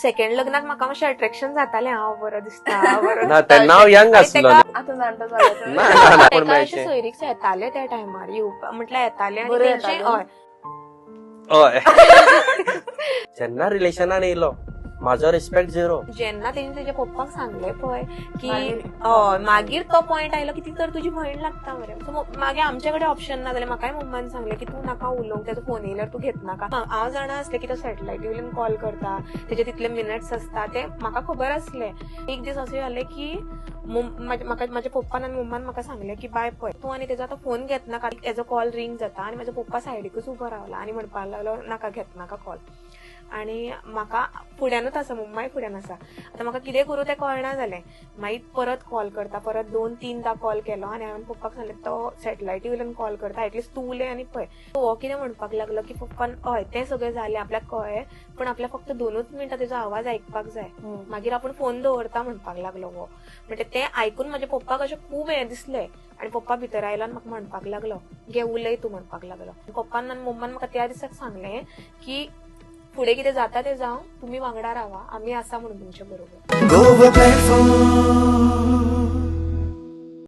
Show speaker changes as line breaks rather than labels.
Second लग्नाक म्हाका मातशें अट्रॅक्शन जातालें, हांव बरो दिसता बरो
ना तेन्ना हांव यंग आसलो
आता जाणटो जालो
ना ना ना कोण
तेका अशें
मेळचें
सोयरीक येताले त्या टायमार येवपा म्हटल्यार येताले आनी
बरो
तेंचे
येताले.
हय
हय जेन्ना रिलेशनान येयलो म्हाजो रिस्पेक्ट झिरो.
जेन्ना तेणी तेच्या पप्पाक सांगले पळय की
मागीर-
हय मागीर तो पॉइंट आयलो की ती तर तुजी भयण लागता मरे. सो मागीर आमचे कडेन ऑप्शन ना जाल्यार म्हाकाय मम्मान सांगले की तू नाका उलोवंक, तेजो फोन येयल्यार तू घेत नाका. हांव जाणा आसलें की तो सॅटेलायटी वयल्यान कॉल करता, तेजे तितले मिनिट्स आसता ते म्हाका खबर आसले. एक दीस अशें जालें की म्हाज्या पप्पान आनी मम्मान म्हाका सांगले की बाय पळय तूं आनी तेजो आतां फोन घेत नाका, तेजो कॉल रिंग जाता. आनी म्हाजो पप्पा सायडीकूच उबो रावला आनी म्हणपाक लागलो नाका घेत नाका कॉल. आनी म्हाका फुड्यानूच आसा, मम्माय फुड्यान आसा. आतां म्हाका कितें करूं तें कळना जालें. मागीर परत कॉल करता, परत 2-3दा कॉल केलो आनी हांवें पप्पाक सांगलें तो सॅटेलायटी वयल्यान कॉल करता, एटलिस्ट तूं उलय आनी पळय. हो कितें म्हणपाक लागलो की पप्पान हय तें सगळें जालें, आपल्याक कळ्ळें पण आपल्याक फक्त 2च मिनटां तेजो आवाज आयकपाक जाय, मागीर आपूण फोन दवरता म्हणपाक लागलो हो. म्हणजे तें आयकून म्हाज्या पप्पाक अशें खूब हें दिसलें आनी पप्पा भितर आयलो आनी म्हाका म्हणपाक लागलो गे उलय तूं म्हणपाक लागलो. पप्पान आनी मम्मान म्हाका त्या दिसाक सांगलें की फुडें कितें जाता तें जावं, तुमी वांगडा रावा, आमी आसा म्हणून तुमचे बरोबर.